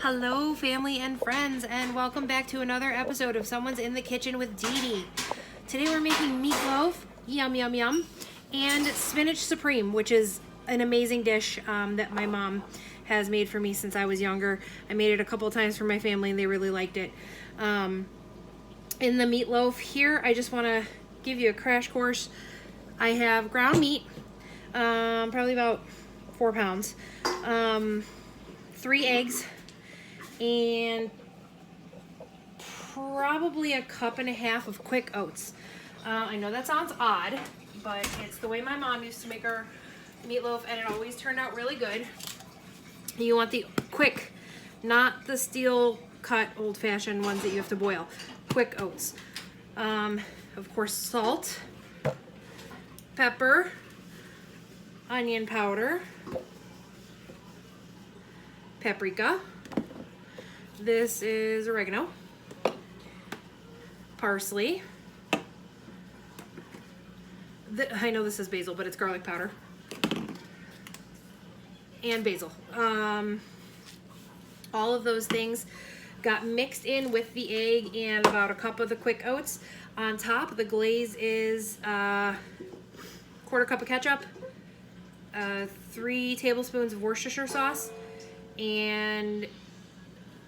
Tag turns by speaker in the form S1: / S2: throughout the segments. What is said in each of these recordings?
S1: Hello, family and friends, and welcome back to another episode of Someone's in the Kitchen with Dee Dee. Today we're making meatloaf, yum, yum, yum, and spinach supreme, which is an amazing dish that my mom has made for me since I was younger. I made it a couple of times for my family, and they really liked it. In the meatloaf here, I just want to give you a crash course. I have ground meat, probably about 4 pounds, 3 eggs, and probably a cup and a half of quick oats. I know that sounds odd, but it's the way my mom used to make her meatloaf, and it always turned out really good. You want the quick, not the steel cut old-fashioned ones that you have to boil. Quick oats. Of course, salt, pepper, onion powder, paprika. This is oregano, parsley. I know this is basil, but it's garlic powder. And basil. All of those things got mixed in with the egg and about a cup of the quick oats. On top, the glaze is a 1/4 cup of ketchup, 3 tablespoons of Worcestershire sauce, and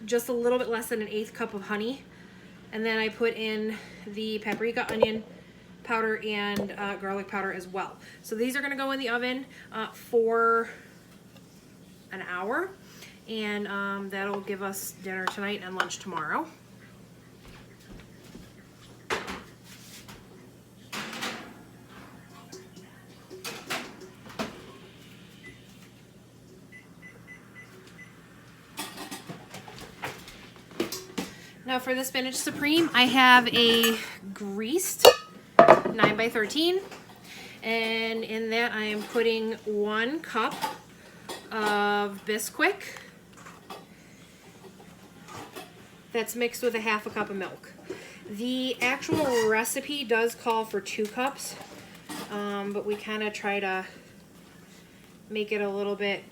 S1: just a little bit less than an 1/8 cup of honey. And then I put in the paprika, onion powder, and garlic powder as well. So these are going to go in the oven for an hour, and that'll give us dinner tonight and lunch tomorrow. Now for the spinach supreme, I have a greased 9x13, and in that I am putting 1 cup of Bisquick that's mixed with a 1/2 cup of milk. The actual recipe does call for 2 cups, but we kind of try to make it a little bit,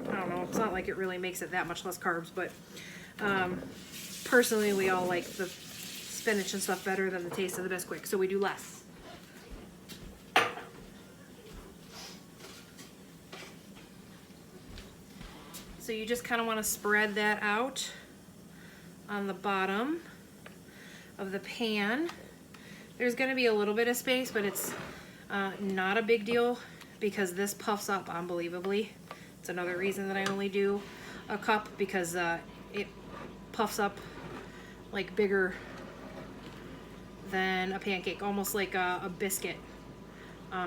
S1: I don't know, it's not like it really makes it that much less carbs, but personally we all like the spinach and stuff better than the taste of the Bisquick, so we do less. So you just kind of want to spread that out on the bottom of the pan. There's going to be a little bit of space, but it's not a big deal because this puffs up unbelievably. It's another reason that I only do a cup, because it puffs up like bigger than a pancake, almost like a biscuit.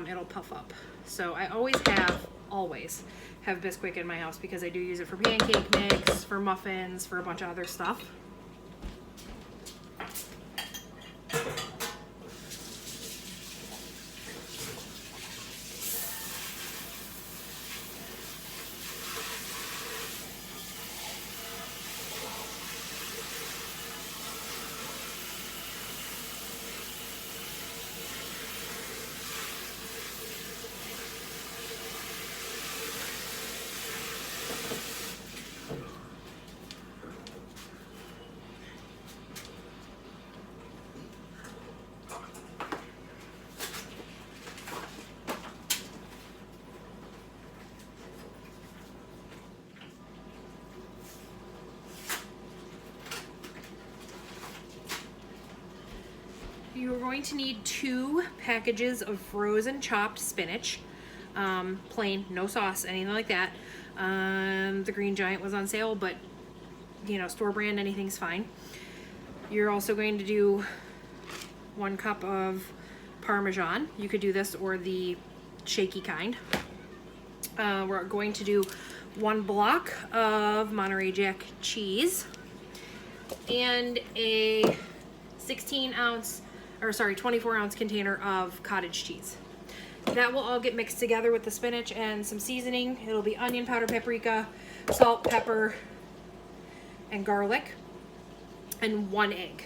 S1: It'll puff up. So I always have Bisquick in my house because I do use it for pancake mix, for muffins, for a bunch of other stuff. You're going to need 2 packages of frozen chopped spinach, plain, no sauce, anything like that. The Green Giant was on sale, but you know, store brand, anything's fine. You're also going to do 1 cup of Parmesan. You could do this or the shaky kind. We're going to do 1 block of Monterey Jack cheese and a 24-ounce container of cottage cheese. That will all get mixed together with the spinach and some seasoning. It'll be onion powder, paprika, salt, pepper, and garlic, and 1 egg.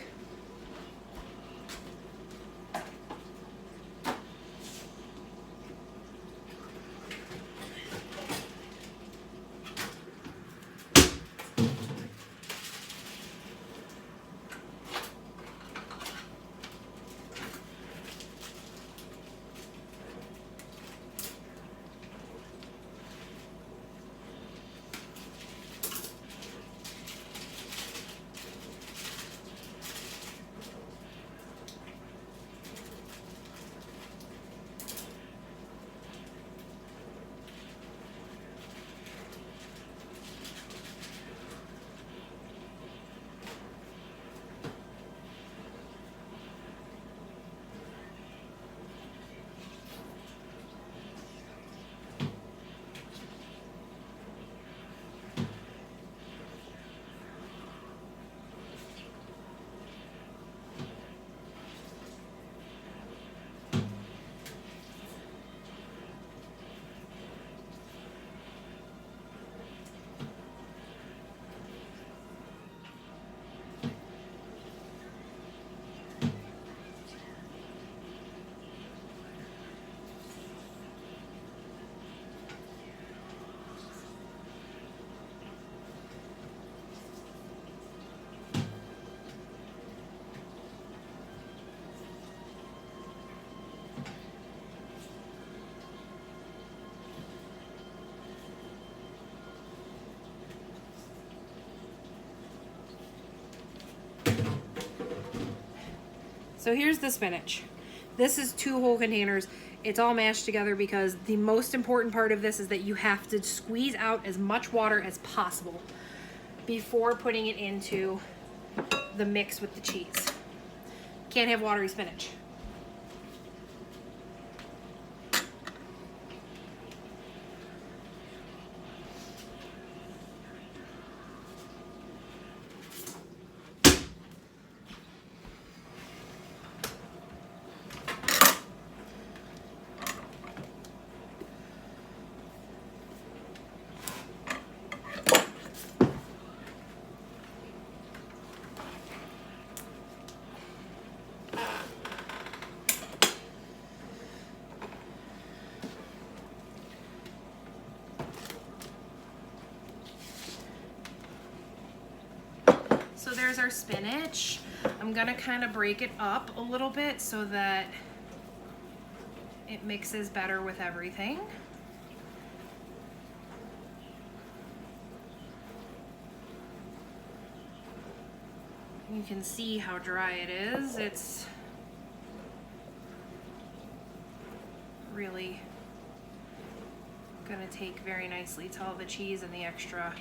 S1: So here's the spinach. This is 2 whole containers. It's all mashed together because the most important part of this is that you have to squeeze out as much water as possible before putting it into the mix with the cheese. Can't have watery spinach. So there's our spinach. I'm gonna kind of break it up a little bit so that it mixes better with everything. You can see how dry it is. It's really gonna take very nicely to all the cheese and the extra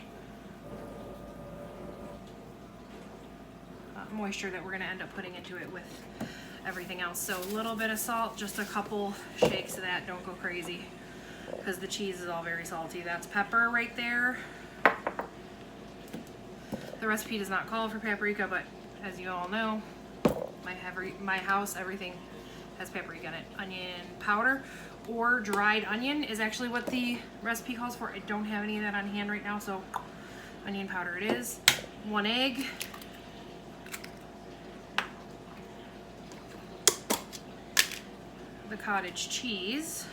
S1: moisture that we're going to end up putting into it with everything else. So a little bit of salt, just a couple shakes of that. Don't go crazy because the cheese is all very salty. That's pepper right there. The recipe does not call for paprika, but as you all know, my house, everything has paprika in it. Onion powder or dried onion is actually what the recipe calls for. I don't have any of that on hand right now, so onion powder it is. 1 egg. The cottage cheese.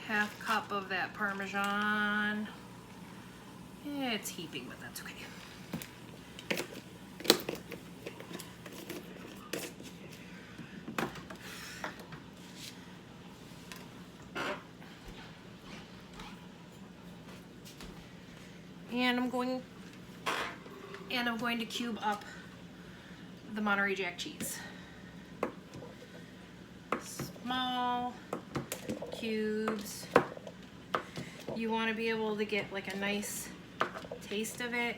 S1: Half cup of that Parmesan. It's heaping, but that's okay. And I'm going to cube up the Monterey Jack cheese. Small cubes. You want to be able to get like a nice taste of it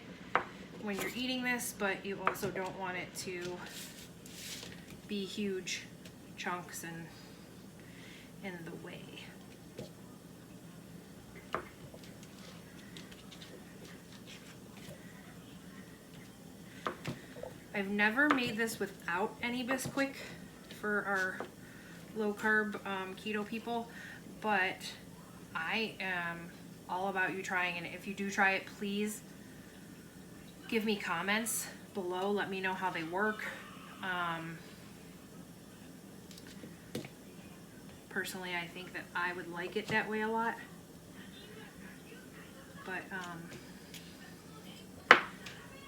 S1: when you're eating this, but you also don't want it to be huge chunks and in the way. I've never made this without any Bisquick for our low carb keto people, but I am all about you trying it. If you do try it, please give me comments below. Let me know how they work. Personally, I think that I would like it that way a lot, but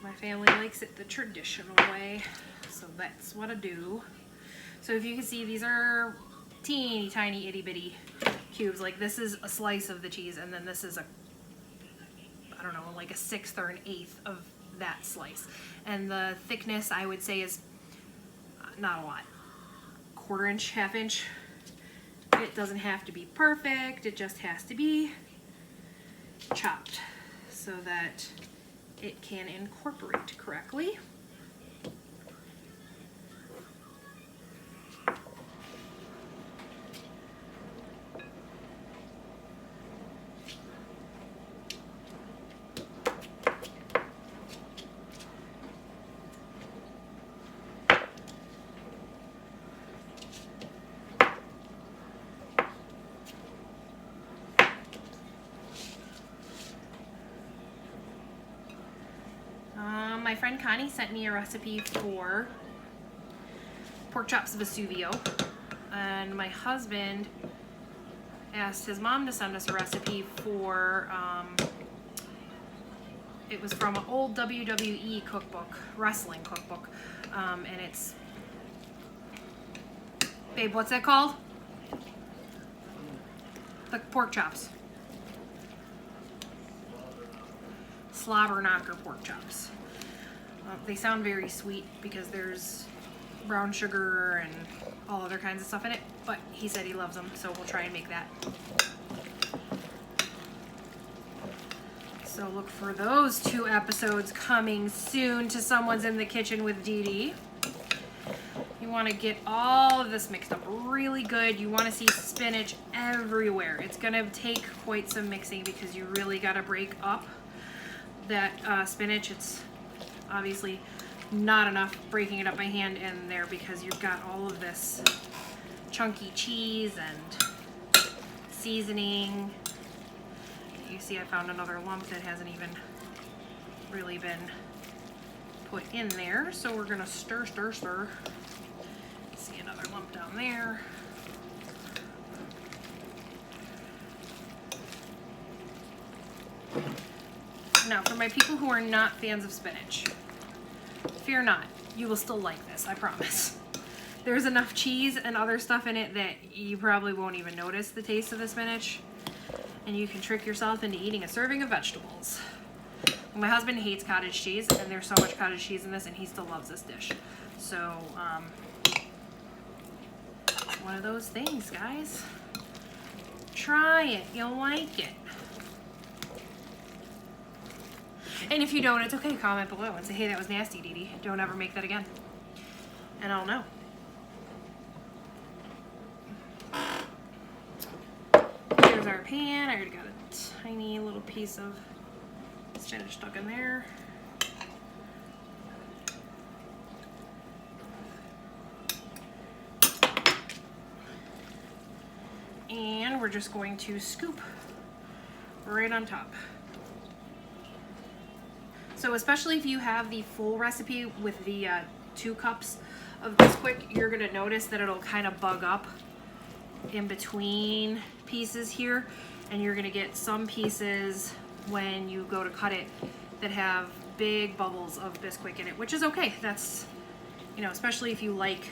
S1: my family likes it the traditional way, so that's what I do. So if you can see, these are teeny tiny itty bitty cubes. Like this is a slice of the cheese, and then this is a, I don't know, like a 1/6 or an 1/8 of that slice. And the thickness, I would say, is not a lot. 1/4 inch, 1/2 inch. It doesn't have to be perfect, it just has to be chopped so that it can incorporate correctly. My friend Connie sent me a recipe for pork chops Vesuvio, and my husband asked his mom to send us a recipe for, it was from an old WWE cookbook, wrestling cookbook, and it's, babe, what's that called? The pork chops. Slobber knocker pork chops. They sound very sweet because there's brown sugar and all other kinds of stuff in it, but he said he loves them, so we'll try and make that. So look for those 2 episodes coming soon to Someone's in the Kitchen with Dee Dee. You want to get all of this mixed up really good. You want to see spinach everywhere. It's going to take quite some mixing because you really got to break up that spinach. It's obviously not enough breaking it up by hand in there because you've got all of this chunky cheese and seasoning. You see I found another lump that hasn't even really been put in there, so we're gonna stir. See another lump down there. Now, for my people who are not fans of spinach, fear not, you will still like this, I promise. There's enough cheese and other stuff in it that you probably won't even notice the taste of the spinach, and you can trick yourself into eating a serving of vegetables. My husband hates cottage cheese, and there's so much cottage cheese in this, and he still loves this dish. So, one of those things, guys. Try it, you'll like it. And if you don't, it's okay, comment below and say, hey, that was nasty, Dee Dee. Don't ever make that again. And I'll know. Here's our pan. I already got a tiny little piece of spinach stuck in there. And we're just going to scoop right on top. So especially if you have the full recipe with the 2 cups of Bisquick, you're gonna notice that it'll kind of bug up in between pieces here, and you're gonna get some pieces when you go to cut it that have big bubbles of Bisquick in it, which is okay. That's, you know, especially if you like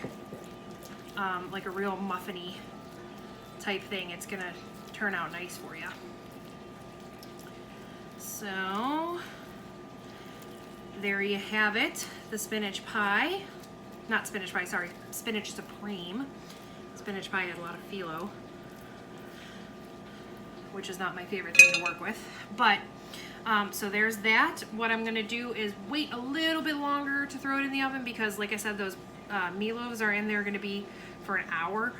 S1: a real muffiny type thing, it's gonna turn out nice for you. So there you have it, the spinach pie. Not spinach pie, sorry, spinach supreme. Spinach pie had a lot of phyllo, which is not my favorite thing to work with. But So there's that. What I'm gonna do is wait a little bit longer to throw it in the oven because, like I said, those meatloaves are in there gonna be for an hour.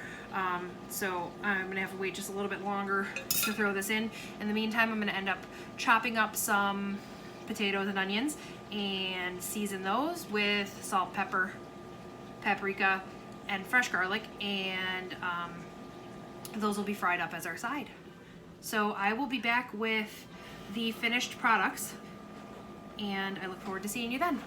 S1: So I'm gonna have to wait just a little bit longer to throw this in. In the meantime, I'm gonna end up chopping up some potatoes and onions and season those with salt, pepper, paprika, and fresh garlic, and those will be fried up as our side. So I will be back with the finished products, and I look forward to seeing you then.